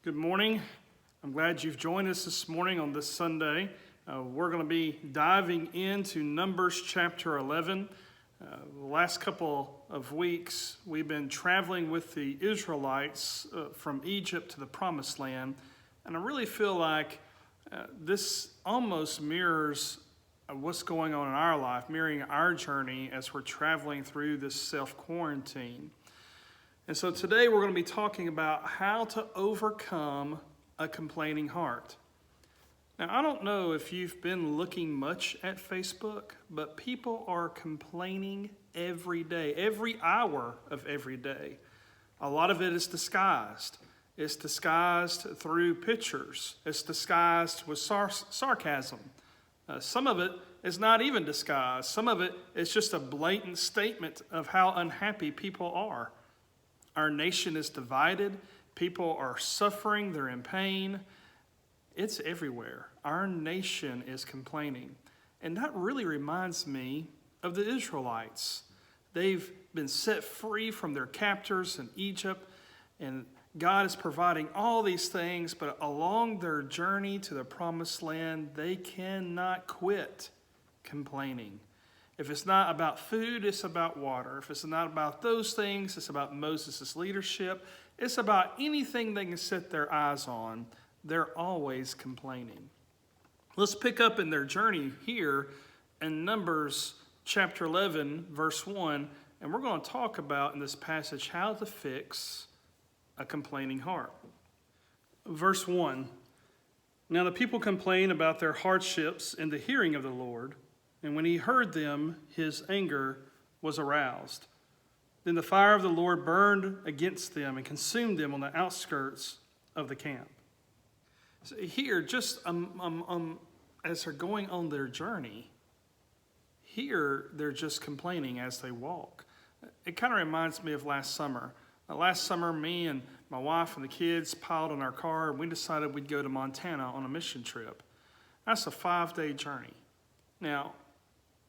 Good morning. I'm glad you've joined us this morning on this Sunday. We're going to be diving into Numbers chapter 11. The last couple of weeks, we've been traveling with the Israelites from Egypt to the Promised Land. And I really feel like this almost mirrors what's going on in our life, mirroring our journey as we're traveling through this self-quarantine. And so today we're going to be talking about how to overcome a complaining heart. Now, I don't know if you've been looking much at Facebook, but people are complaining every day, every hour of every day. A lot of it is disguised. It's disguised through pictures. It's disguised with sarcasm. Some of it is not even disguised. Some of it is just a blatant statement of how unhappy people are. Our nation is divided. People are suffering. They're in pain. It's everywhere. Our nation is complaining. And that really reminds me of the Israelites. They've been set free from their captors in Egypt, and God is providing all these things, but along their journey to the Promised Land, they cannot quit complaining. If it's not about food, it's about water. If it's not about those things, it's about Moses' leadership. It's about anything they can set their eyes on. They're always complaining. Let's pick up in their journey here in Numbers chapter 11, verse 1, and we're going to talk about in this passage how to fix a complaining heart. Verse 1, Now the people complained about their hardships in the hearing of the Lord, and when he heard them, his anger was aroused. Then the fire of the Lord burned against them and consumed them on the outskirts of the camp. So here, just as they're going on their journey, here they're just complaining as they walk. It kind of reminds me of last summer. Last summer, me and my wife and the kids piled in our car, and we decided we'd go to Montana on a mission trip. That's a 5-day journey. Now,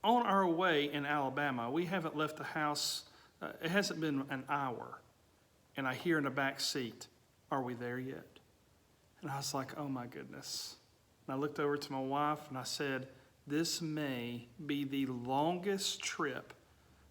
on our way in Alabama, we haven't left the house. It hasn't been an hour. And I hear in the back seat, "Are we there yet?" And I was like, oh my goodness. And I looked over to my wife and I said, this may be the longest trip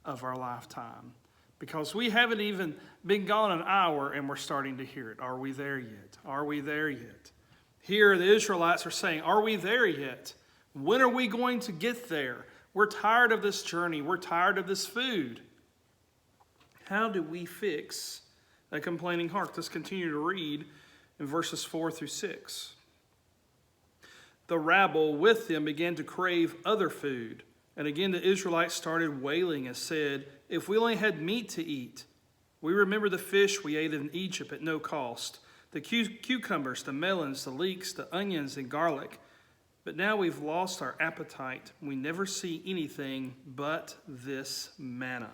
of our lifetime. Because we haven't even been gone an hour and we're starting to hear it. Are we there yet? Are we there yet? Here the Israelites are saying, are we there yet? When are we going to get there? We're tired of this journey. We're tired of this food. How do we fix a complaining heart? Let's continue to read in verses 4 through 6. The rabble with them began to crave other food. And again the Israelites started wailing and said, if we only had meat to eat. We remember the fish we ate in Egypt at no cost, the cucumbers, the melons, the leeks, the onions, and garlic. But now we've lost our appetite. We never see anything but this manna.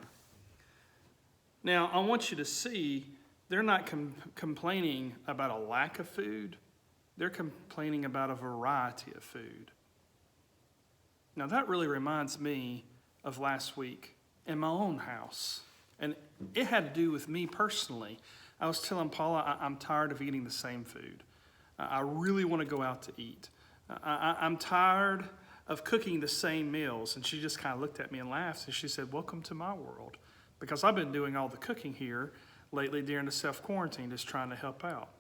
Now, I want you to see they're not complaining about a lack of food. They're complaining about a variety of food. Now, that really reminds me of last week in my own house. And it had to do with me personally. I was telling Paula I'm tired of eating the same food. I really want to go out to eat. I'm tired of cooking the same meals. And she just kind of looked at me and laughed. And she said, welcome to my world. Because I've been doing all the cooking here lately during the self-quarantine, just trying to help out.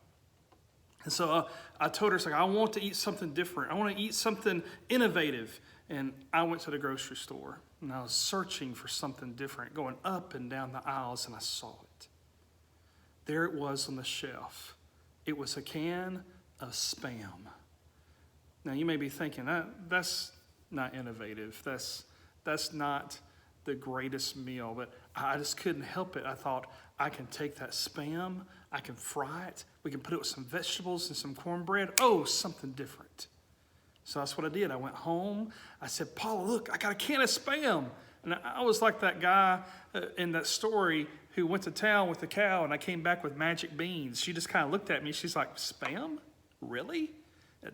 And so I told her, I want to eat something different. I want to eat something innovative. And I went to the grocery store. And I was searching for something different, going up and down the aisles, and I saw it. There it was on the shelf. It was a can of Spam. Now, you may be thinking, that's not innovative. That's not the greatest meal, but I just couldn't help it. I thought, I can take that Spam, I can fry it, we can put it with some vegetables and some cornbread. Oh, something different. So that's what I did. I went home. I said, Paula, look, I got a can of Spam. And I was like that guy in that story who went to town with the cow, and I came back with magic beans. She just kind of looked at me. She's like, Spam? Really?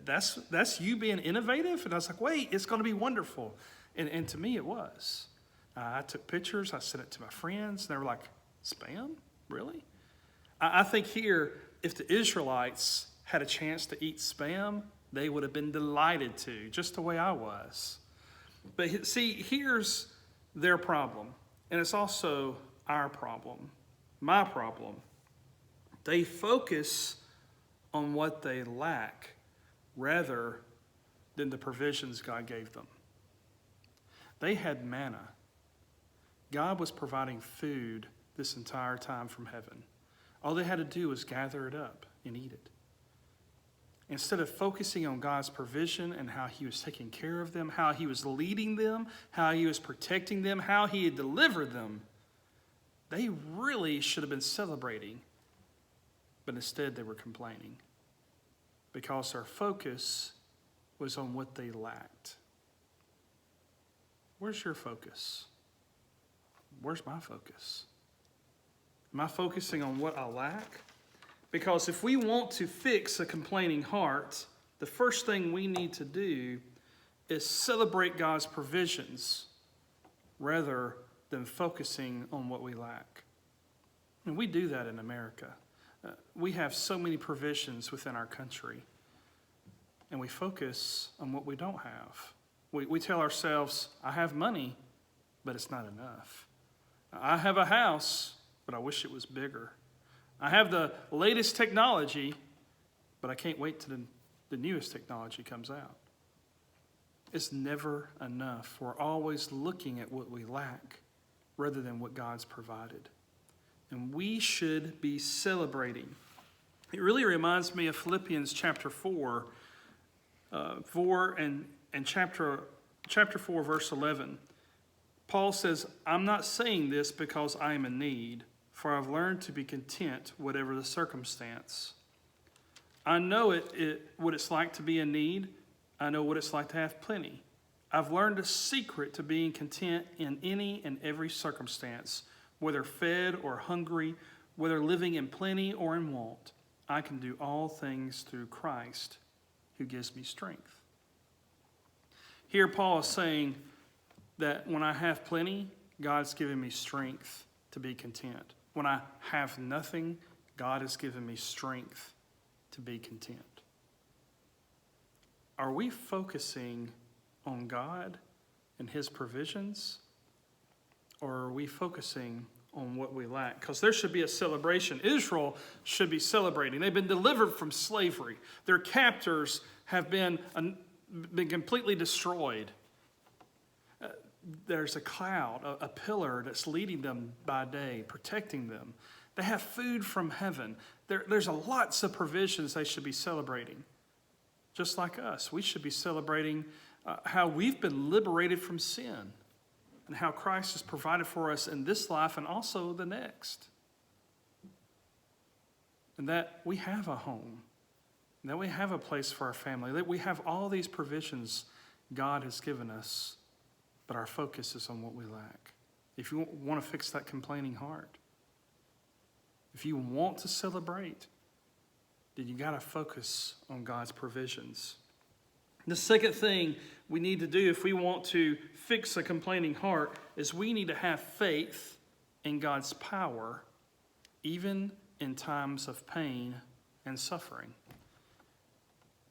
That's you being innovative? And I was like, wait, it's going to be wonderful. And to me, it was. I took pictures. I sent it to my friends. And they were like, Spam? Really? I think here, if the Israelites had a chance to eat Spam, they would have been delighted to, just the way I was. But see, here's their problem, and it's also our problem, my problem. They focus on what they lack rather than the provisions God gave them. They had manna. God was providing food this entire time from heaven. All they had to do was gather it up and eat it. Instead of focusing on God's provision and how he was taking care of them, how he was leading them, how he was protecting them, how he had delivered them, they really should have been celebrating. But instead they were complaining because their focus was on what they lacked. Where's your focus? Where's my focus? Am I focusing on what I lack? Because if we want to fix a complaining heart, the first thing we need to do is celebrate God's provisions rather than focusing on what we lack. And we do that in America. We have so many provisions within our country, and we focus on what we don't have. We tell ourselves, I have money, but it's not enough. I have a house, but I wish it was bigger. I have the latest technology, but I can't wait till the newest technology comes out. It's never enough. We're always looking at what we lack rather than what God's provided. And we should be celebrating. It really reminds me of Philippians chapter 4, and chapter 4, verse 11. Paul says, I'm not saying this because I am in need, for I've learned to be content whatever the circumstance. I know what it's like to be in need. I know what it's like to have plenty. I've learned a secret to being content in any and every circumstance, whether fed or hungry, whether living in plenty or in want. I can do all things through Christ who gives me strength. Here Paul is saying that when I have plenty, God's given me strength to be content. When I have nothing, God has given me strength to be content. Are we focusing on God and his provisions? Or are we focusing on what we lack? Because there should be a celebration. Israel should be celebrating. They've been delivered from slavery. Their captors have been completely destroyed. There's a cloud, a pillar that's leading them by day, protecting them. They have food from heaven. There's lots of provisions they should be celebrating. Just like us, we should be celebrating how we've been liberated from sin and how Christ has provided for us in this life and also the next. And that we have a home, and that we have a place for our family, that we have all these provisions God has given us, but our focus is on what we lack. If you want to fix that complaining heart, if you want to celebrate, then you got to focus on God's provisions. The second thing we need to do if we want to fix a complaining heart is we need to have faith in God's power, even in times of pain and suffering.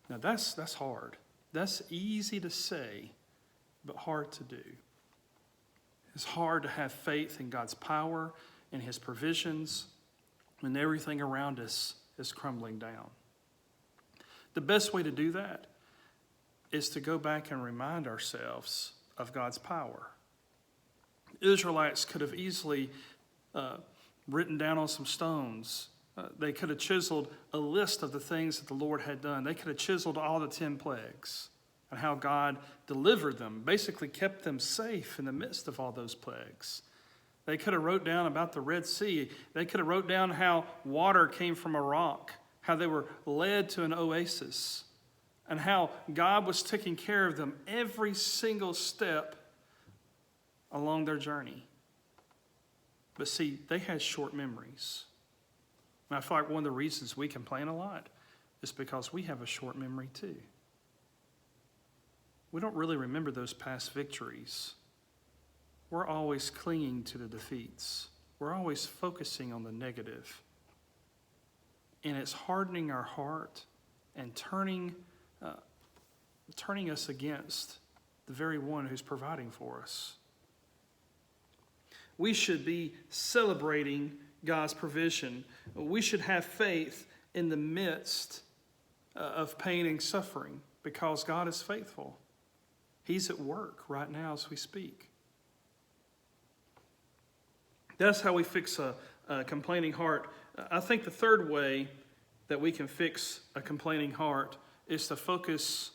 Now that's hard. That's easy to say, but hard to do. It's hard to have faith in God's power and his provisions when everything around us is crumbling down. The best way to do that is to go back and remind ourselves of God's power. Israelites could have easily written down on some stones. They could have chiseled a list of the things that the Lord had done. They could have chiseled all the 10 plagues and how God delivered them, basically kept them safe in the midst of all those plagues. They could have wrote down about the Red Sea. They could have wrote down how water came from a rock, how they were led to an oasis, and how God was taking care of them every single step along their journey. But see, they had short memories. And I feel like one of the reasons we complain a lot is because we have a short memory too. We don't really remember those past victories. We're always clinging to the defeats. We're always focusing on the negative. And it's hardening our heart and turning us against the very one who's providing for us. We should be celebrating God's provision. We should have faith in the midst of pain and suffering because God is faithful. He's at work right now as we speak. That's how we fix a complaining heart. I think the third way that we can fix a complaining heart is to focus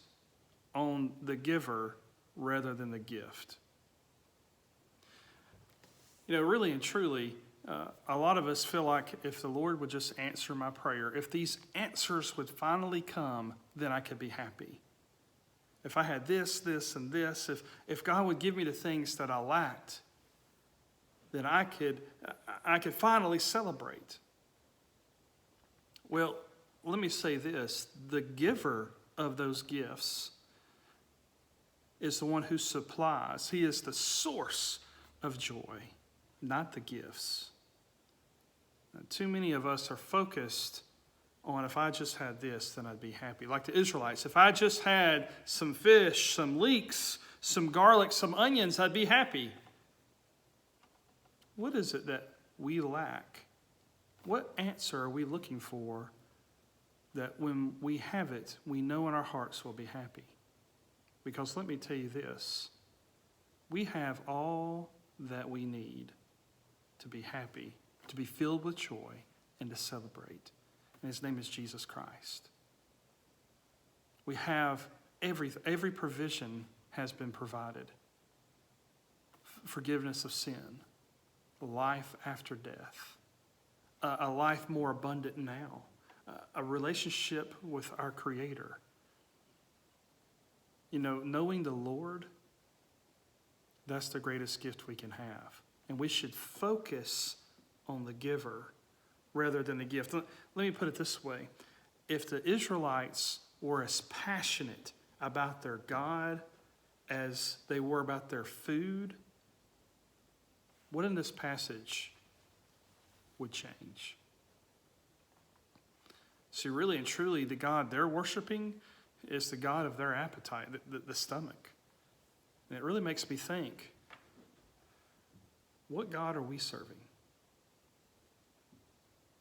on the giver rather than the gift. You know, really and truly, a lot of us feel like if the Lord would just answer my prayer, if these answers would finally come, then I could be happy. If I had this, this, and this, if God would give me the things that I lacked, then I could finally celebrate. Well, let me say this. The giver of those gifts is the one who supplies. He is the source of joy, not the gifts. Now, too many of us are focused on if I just had this, then I'd be happy. Like the Israelites, if I just had some fish, some leeks, some garlic, some onions, I'd be happy. What is it that we lack? What answer are we looking for that when we have it, we know in our hearts we'll be happy? Because let me tell you this, we have all that we need to be happy, to be filled with joy, and to celebrate. And his name is Jesus Christ. We have every provision has been provided. Forgiveness of sin, life after death, a life more abundant now, a relationship with our Creator. You know, knowing the Lord, that's the greatest gift we can have. And we should focus on the giver rather than the gift. Let me put it this way. If the Israelites were as passionate about their God as they were about their food, what in this passage would change? See, really and truly, the God they're worshiping is the God of their appetite, the stomach. And it really makes me think, what God are we serving?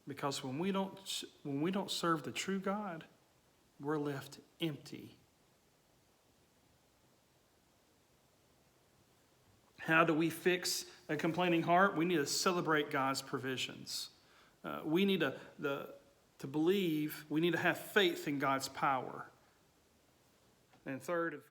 Because when we don't serve the true God, we're left empty. How do we fix a complaining heart? We need to celebrate God's provisions. We need to believe. We need to have faith in God's power. And third and finally,